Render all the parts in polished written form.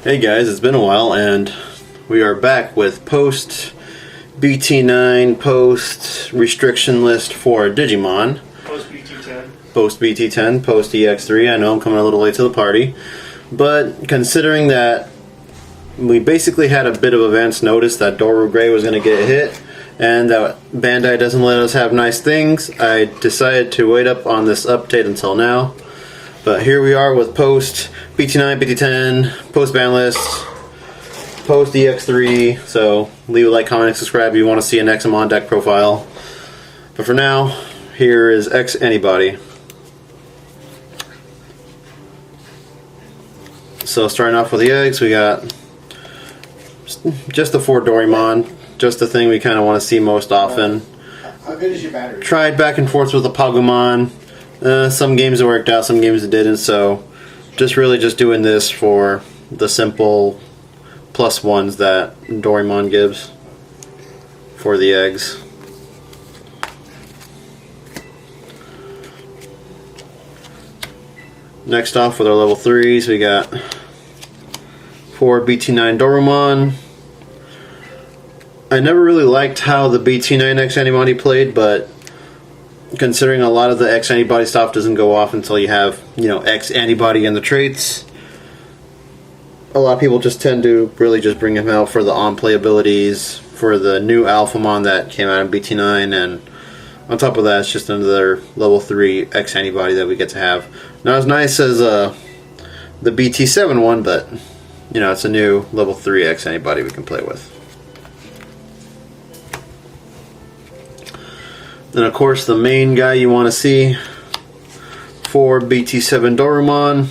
Hey guys, it's been a while and we are back with post BT9 post restriction list for Digimon. Post BT10. Post BT10, post EX3. I know I'm coming a little late to the party, but considering that we basically had a bit of advance notice that Doru Gray was going to get hit and that Bandai doesn't let us have nice things, I decided to wait up on this update until now. But here we are with post BT9, BT10, post ban list, post EX3. So leave a like, comment, and subscribe if you want to see an Alphamon deck profile. But for now, here is X Anybody. So starting off with the eggs, we got just the 4 Doraemon, just the thing we kind of want to see most often. How good is your battery? Tried back and forth with the Pagumon. Some games it worked out, some games it didn't, so just doing this for the simple +1s that Doraemon gives for the eggs. Next off with our level 3s, we got 4 BT9 Dorumon. I never really liked how the BT9 X Antibody played, but considering a lot of the X Antibody stuff doesn't go off until you have, X Antibody in the traits, a lot of people just tend to really just bring him out for the on-play abilities, for the new Alphamon that came out in BT9, and on top of that, it's just another level 3 X Antibody that we get to have. Not as nice as the BT7 one, but, it's a new level 3 X Antibody we can play with. Then of course the main guy you want to see for BT7 Dorumon.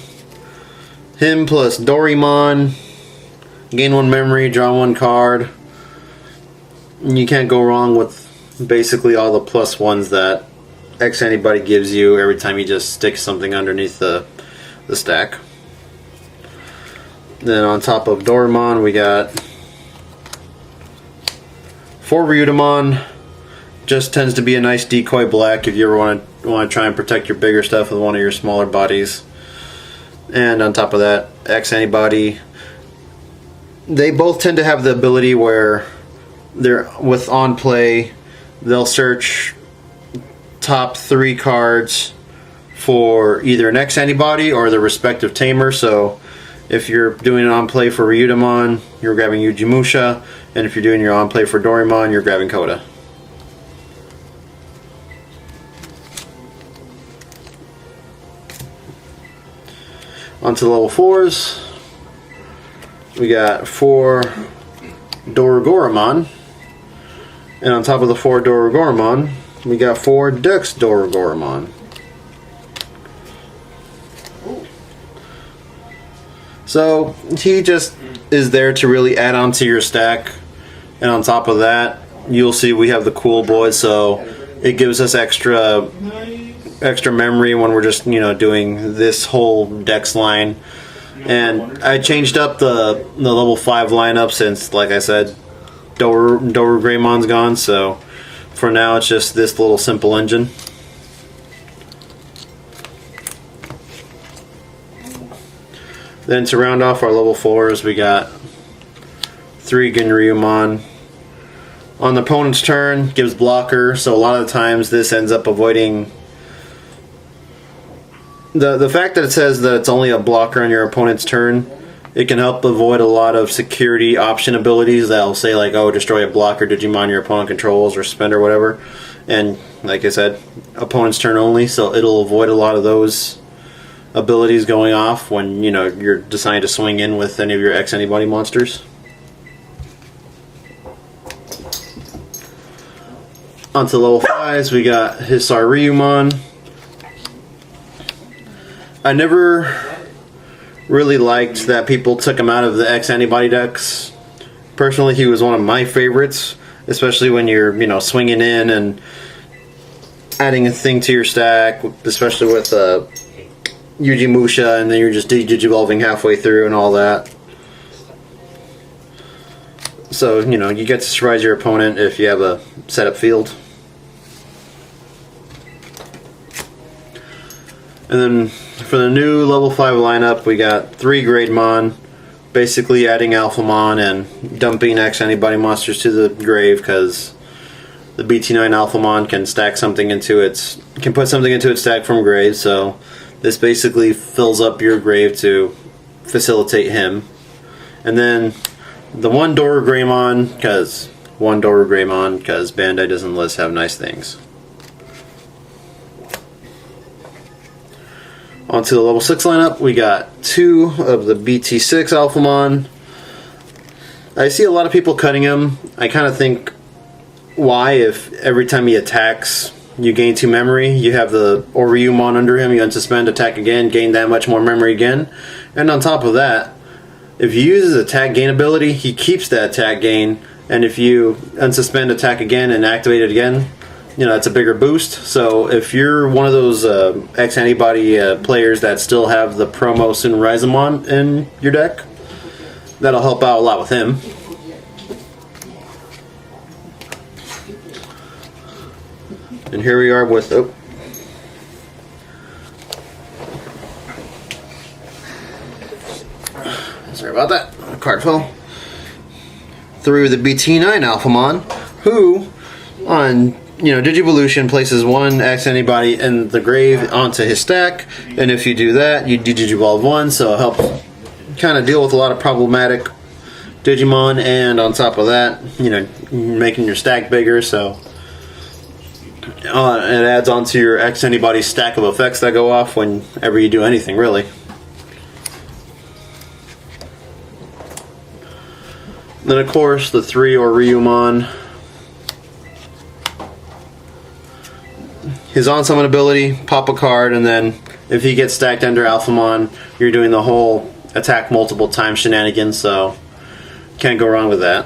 Him plus Doraemon. Gain 1 memory, draw 1 card. You can't go wrong with basically all the +1s that X Antibody gives you every time you just stick something underneath the stack. Then on top of Doraemon we got 4 Ryudomon. Just tends to be a nice decoy black if you ever want to try and protect your bigger stuff with one of your smaller bodies. And on top of that, X Antibody. They both tend to have the ability where they're with on play, they'll search top 3 cards for either an X Antibody or the respective tamer. So if you're doing an on play for Ryudomon, you're grabbing Yujimusha, and if you're doing your on play for Doraemon, you're grabbing Koda. Onto level 4s, we got 4 Dorugoromon, and on top of the 4 Dorugoromon, we got 4 Dex Dorugoromon. So he just is there to really add on to your stack, and on top of that, you'll see we have the cool boy, so it gives us extra memory when we're just doing this whole Dex line. And I changed up the level 5 lineup since, like I said, Doru Greymon's gone, so for now it's just this little simple engine. Then to round off our level 4s, we got 3 Ginryumon. On the opponent's turn, gives blocker, so a lot of the times this ends up avoiding. The fact that it says that it's only a blocker on your opponent's turn, it can help avoid a lot of security option abilities that'll say like, oh, destroy a blocker Digimon your opponent controls or suspend or whatever. And like I said, opponent's turn only, so it'll avoid a lot of those abilities going off when you're deciding to swing in with any of your X Antibody monsters. Onto level 5s, we got Hisariyumon. I never really liked that people took him out of the X Antibody decks. Personally, he was one of my favorites, especially when you're, swinging in and adding a thing to your stack, especially with Yujimusha, and then you're just digivolving halfway through and all that. So, you get to surprise your opponent if you have a setup field. And then for the new level 5 lineup, we got 3 Greydmon, basically adding Alphamon and dumping X Antibody monsters to the grave, because the BT9 Alphamon can stack something into can put something into its stack from grave, so this basically fills up your grave to facilitate him. And then the one Doru Greymon, because Bandai doesn't let us have nice things. Onto the level 6 lineup, we got 2 of the BT6 Alphamon. I see a lot of people cutting him. I kind of think, why, if every time he attacks you gain 2 memory, you have the Oryumon under him, you unsuspend, attack again, gain that much more memory again. And on top of that, if you use his attack gain ability, he keeps that attack gain, and if you unsuspend, attack again, and activate it again, you know, that's a bigger boost. So if you're one of those X Antibody players that still have the promo Sunraizamon in your deck, that'll help out a lot with him. And here we are with, sorry about that, a card fell. Through the BT9 Alphamon, who, on Digivolution, places 1 X Antibody in the grave onto his stack, and if you do that, you Digivolve 1, so it helps kind of deal with a lot of problematic Digimon, and on top of that, making your stack bigger, so it adds on to your X Antibody stack of effects that go off whenever you do anything, really. Then, of course, the 3 Oryumon. His on-summon ability, pop a card, and then if he gets stacked under Alphamon, you're doing the whole attack multiple times shenanigans, so can't go wrong with that.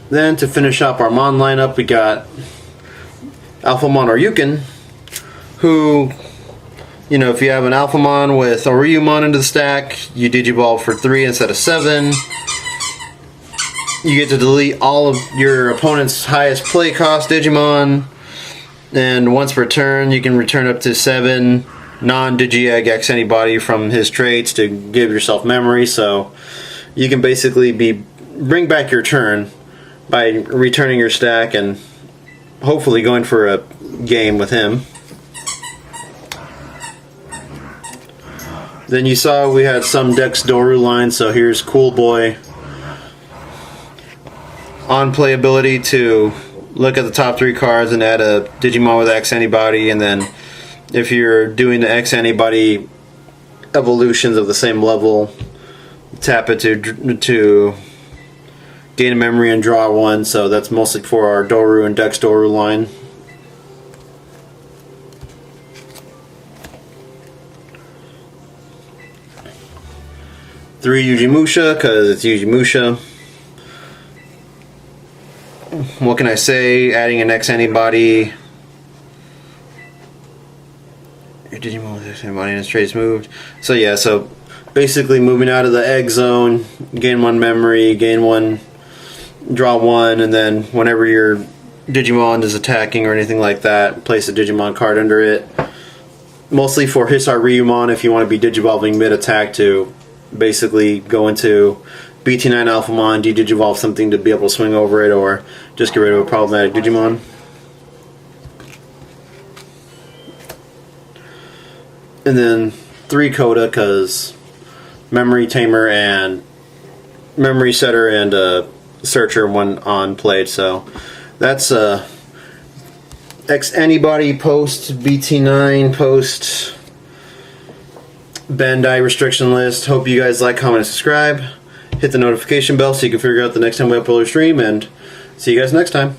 Then, to finish up our Mon lineup, we got Alphamon Oryuken, who, if you have an Alphamon with Oryumon into the stack, you Digivolve for 3 instead of 7. You get to delete all of your opponent's highest play cost Digimon, and once per turn, you can return up to 7 non-Digi-Egg X Antibody from his traits to give yourself memory, so you can basically bring back your turn by returning your stack and hopefully going for a game with him. Then you saw we had some Dex Doru lines, so here's Cool Boy. On play ability to look at the top 3 cards and add a Digimon with X Antibody, and then if you're doing the X Antibody evolutions of the same level, tap it to gain a memory and draw 1, so that's mostly for our Doru and Dex Doru line. Three Yujimusha, because it's Yujimusha. What can I say? Adding an X Antibody. Your Digimon with X Antibody and its traits moved. So yeah, so basically moving out of the egg zone, gain 1 memory, gain 1, draw 1, and then whenever your Digimon is attacking or anything like that, place a Digimon card under it. Mostly for Hisar Ryumon if you want to be Digivolving mid-attack to basically go into BT9 Alphamon, de-Digivolve something to be able to swing over it, or just get rid of a problematic Digimon. And then 3 Coda, because Memory Tamer and Memory Setter and Searcher when on played. So that's X Antibody post BT9 post Bandai restriction list. Hope you guys like, comment, and subscribe. Hit the notification bell so you can figure out the next time we upload a stream, and see you guys next time.